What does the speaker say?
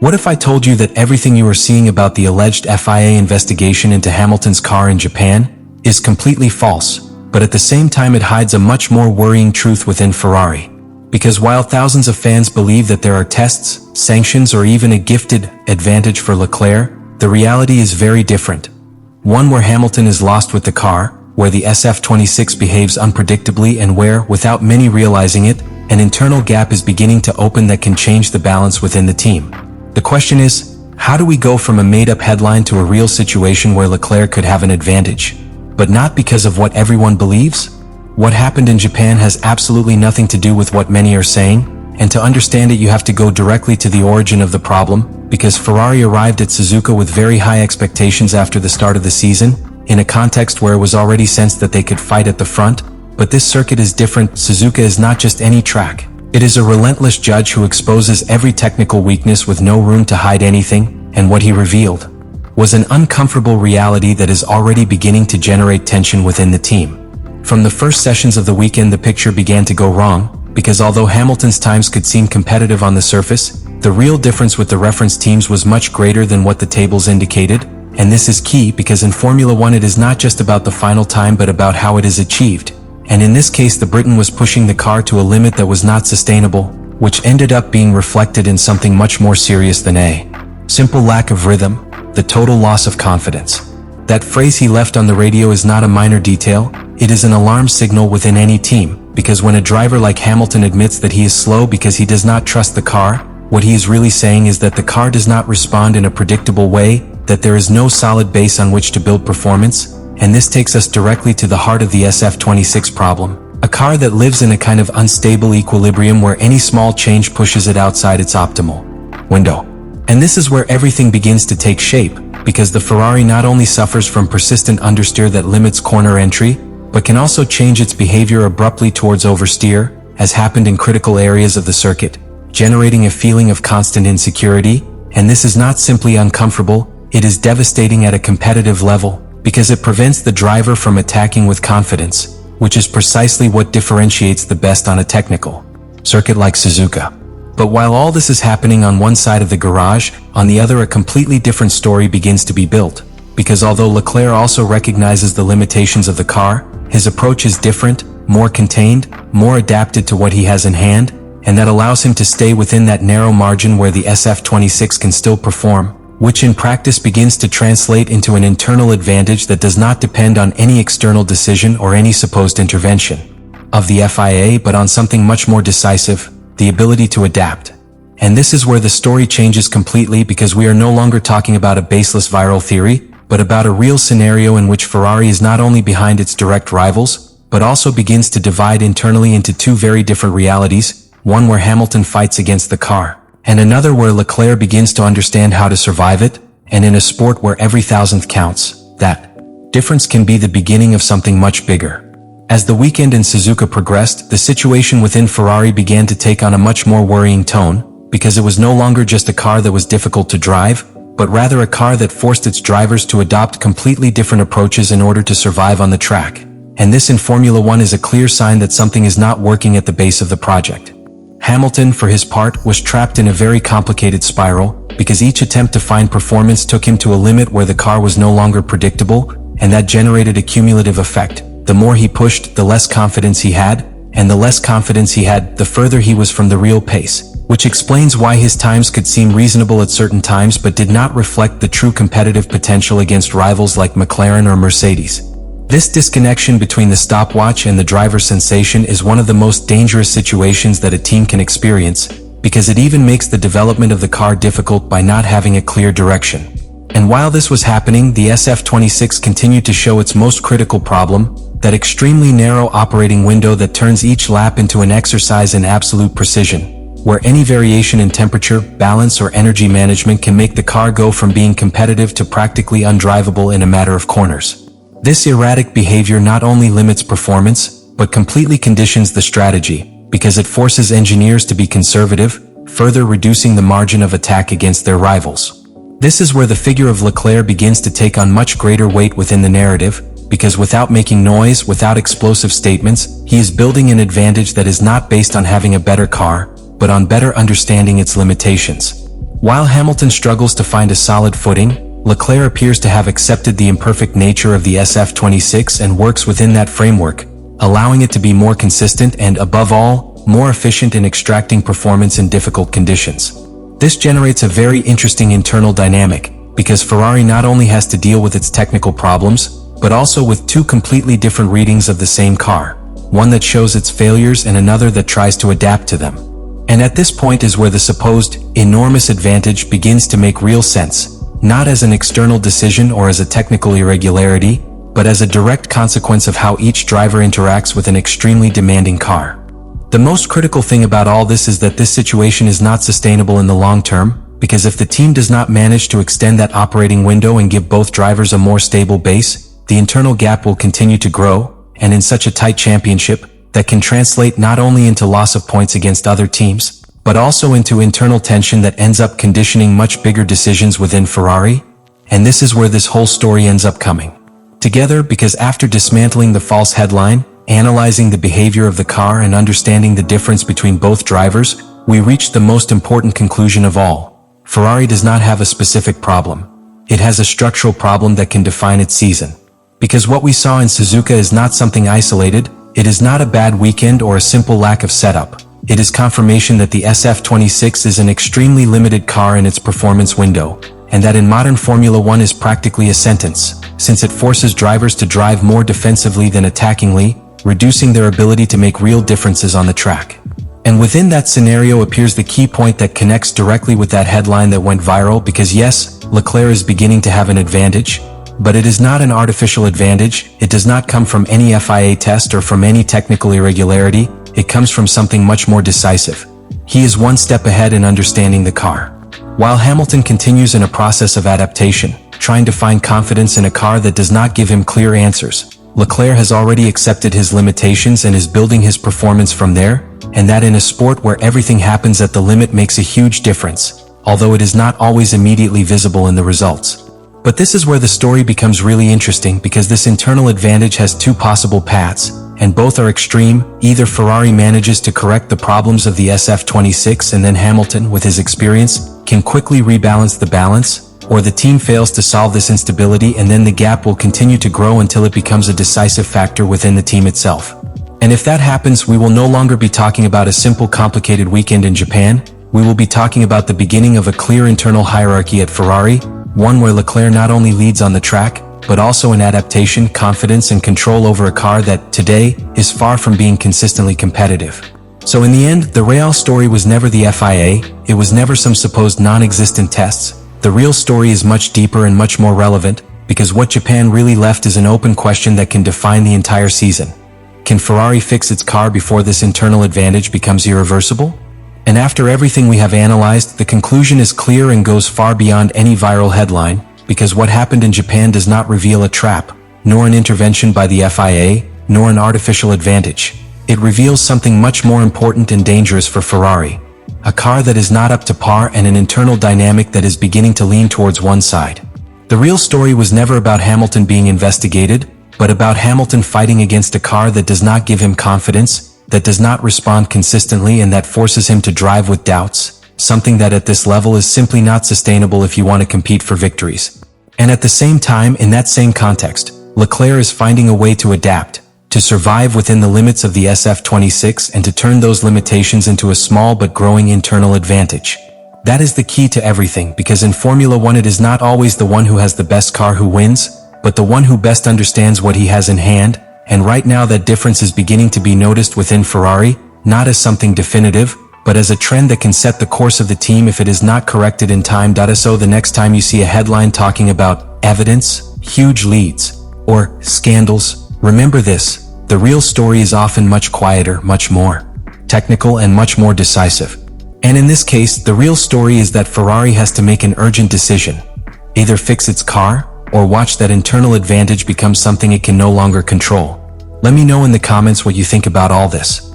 What if I told you that everything you are seeing about the alleged FIA investigation into Hamilton's car in Japan is completely false, but at the same time it hides a much more worrying truth within Ferrari? Because while thousands of fans believe that there are tests, sanctions, or even a gifted advantage for Leclerc, the reality is very different. One where Hamilton is lost with the car, where the SF26 behaves unpredictably, and where, without many realizing it, an internal gap is beginning to open that can change the balance within the team. The question is, how do we go from a made-up headline to a real situation where Leclerc could have an advantage? But not because of what everyone believes? What happened in Japan has absolutely nothing to do with what many are saying, and to understand it you have to go directly to the origin of the problem, because Ferrari arrived at Suzuka with very high expectations after the start of the season, in a context where it was already sensed that they could fight at the front. But this circuit is different. Suzuka is not just any track. It is a relentless judge who exposes every technical weakness with no room to hide anything, and what he revealed was an uncomfortable reality that is already beginning to generate tension within the team. From the first sessions of the weekend, the picture began to go wrong, because although Hamilton's times could seem competitive on the surface, the real difference with the reference teams was much greater than what the tables indicated, and this is key because in Formula One it is not just about the final time but about how it is achieved. And in this case the Briton was pushing the car to a limit that was not sustainable, which ended up being reflected in something much more serious than a simple lack of rhythm, the total loss of confidence. That phrase he left on the radio is not a minor detail, it is an alarm signal within any team, because when a driver like Hamilton admits that he is slow because he does not trust the car, what he is really saying is that the car does not respond in a predictable way, that there is no solid base on which to build performance. And this takes us directly to the heart of the SF26 problem. A car that lives in a kind of unstable equilibrium where any small change pushes it outside its optimal window. And this is where everything begins to take shape, because the Ferrari not only suffers from persistent understeer that limits corner entry, but can also change its behavior abruptly towards oversteer, as happened in critical areas of the circuit, generating a feeling of constant insecurity. And this is not simply uncomfortable, it is devastating at a competitive level, because it prevents the driver from attacking with confidence, which is precisely what differentiates the best on a technical circuit like Suzuka. But while all this is happening on one side of the garage, on the other a completely different story begins to be built. Because although Leclerc also recognizes the limitations of the car, his approach is different, more contained, more adapted to what he has in hand, and that allows him to stay within that narrow margin where the SF26 can still perform, which in practice begins to translate into an internal advantage that does not depend on any external decision or any supposed intervention of the FIA, but on something much more decisive, the ability to adapt. And this is where the story changes completely, because we are no longer talking about a baseless viral theory, but about a real scenario in which Ferrari is not only behind its direct rivals, but also begins to divide internally into two very different realities, one where Hamilton fights against the car, and another where Leclerc begins to understand how to survive it. And in a sport where every thousandth counts, that difference can be the beginning of something much bigger. As the weekend in Suzuka progressed, the situation within Ferrari began to take on a much more worrying tone, because it was no longer just a car that was difficult to drive, but rather a car that forced its drivers to adopt completely different approaches in order to survive on the track. And this in Formula One is a clear sign that something is not working at the base of the project. Hamilton, for his part, was trapped in a very complicated spiral, because each attempt to find performance took him to a limit where the car was no longer predictable, and that generated a cumulative effect. The more he pushed, the less confidence he had, and the less confidence he had, the further he was from the real pace, which explains why his times could seem reasonable at certain times but did not reflect the true competitive potential against rivals like McLaren or Mercedes. This disconnection between the stopwatch and the driver's sensation is one of the most dangerous situations that a team can experience, because it even makes the development of the car difficult by not having a clear direction. And while this was happening, the SF26 continued to show its most critical problem, that extremely narrow operating window that turns each lap into an exercise in absolute precision, where any variation in temperature, balance, or energy management can make the car go from being competitive to practically undrivable in a matter of corners. This erratic behavior not only limits performance, but completely conditions the strategy, because it forces engineers to be conservative, further reducing the margin of attack against their rivals. This is where the figure of Leclerc begins to take on much greater weight within the narrative, because without making noise, without explosive statements, he is building an advantage that is not based on having a better car, but on better understanding its limitations. While Hamilton struggles to find a solid footing, Leclerc appears to have accepted the imperfect nature of the SF26 and works within that framework, allowing it to be more consistent and, above all, more efficient in extracting performance in difficult conditions. This generates a very interesting internal dynamic, because Ferrari not only has to deal with its technical problems, but also with two completely different readings of the same car, one that shows its failures and another that tries to adapt to them. And at this point is where the supposed enormous advantage begins to make real sense, not as an external decision or as a technical irregularity, but as a direct consequence of how each driver interacts with an extremely demanding car. The most critical thing about all this is that this situation is not sustainable in the long term, because if the team does not manage to extend that operating window and give both drivers a more stable base, the internal gap will continue to grow, and in such a tight championship, that can translate not only into loss of points against other teams, but also into internal tension that ends up conditioning much bigger decisions within Ferrari. And this is where this whole story ends up coming together, because after dismantling the false headline, analyzing the behavior of the car and understanding the difference between both drivers, we reached the most important conclusion of all. Ferrari does not have a specific problem. It has a structural problem that can define its season. Because what we saw in Suzuka is not something isolated, it is not a bad weekend or a simple lack of setup. It is confirmation that the SF26 is an extremely limited car in its performance window, and that in modern Formula One is practically a sentence, since it forces drivers to drive more defensively than attackingly, reducing their ability to make real differences on the track. And within that scenario appears the key point that connects directly with that headline that went viral, because yes, Leclerc is beginning to have an advantage, but it is not an artificial advantage. It does not come from any FIA test or from any technical irregularity. It comes from something much more decisive. He is one step ahead in understanding the car. While Hamilton continues in a process of adaptation, trying to find confidence in a car that does not give him clear answers, Leclerc has already accepted his limitations and is building his performance from there, and that in a sport where everything happens at the limit makes a huge difference, although it is not always immediately visible in the results. But this is where the story becomes really interesting, because this internal advantage has two possible paths, and both are extreme. Either Ferrari manages to correct the problems of the SF26 and then Hamilton, with his experience, can quickly rebalance the balance, or the team fails to solve this instability and then the gap will continue to grow until it becomes a decisive factor within the team itself. And if that happens, we will no longer be talking about a simple complicated weekend in Japan. We will be talking about the beginning of a clear internal hierarchy at Ferrari, one where Leclerc not only leads on the track, but also in adaptation, confidence, and control over a car that, today, is far from being consistently competitive. So in the end, the real story was never the FIA, it was never some supposed non-existent tests. The real story is much deeper and much more relevant, because what Japan really left is an open question that can define the entire season. Can Ferrari fix its car before this internal advantage becomes irreversible? And after everything we have analyzed, the conclusion is clear and goes far beyond any viral headline, because what happened in Japan does not reveal a trap, nor an intervention by the FIA, nor an artificial advantage. It reveals something much more important and dangerous for Ferrari. A car that is not up to par and an internal dynamic that is beginning to lean towards one side. The real story was never about Hamilton being investigated, but about Hamilton fighting against a car that does not give him confidence, that does not respond consistently, and that forces him to drive with doubts, something that at this level is simply not sustainable if you want to compete for victories. And at the same time, in that same context, Leclerc is finding a way to adapt, to survive within the limits of the SF26 and to turn those limitations into a small but growing internal advantage. That is the key to everything, because in Formula One it is not always the one who has the best car who wins, but the one who best understands what he has in hand, and right now that difference is beginning to be noticed within Ferrari, not as something definitive, but as a trend that can set the course of the team if it is not corrected in time. So the next time you see a headline talking about evidence, huge leads, or scandals, remember this: the real story is often much quieter, much more technical, and much more decisive. And in this case, the real story is that Ferrari has to make an urgent decision. Either fix its car, or watch that internal advantage become something it can no longer control. Let me know in the comments what you think about all this.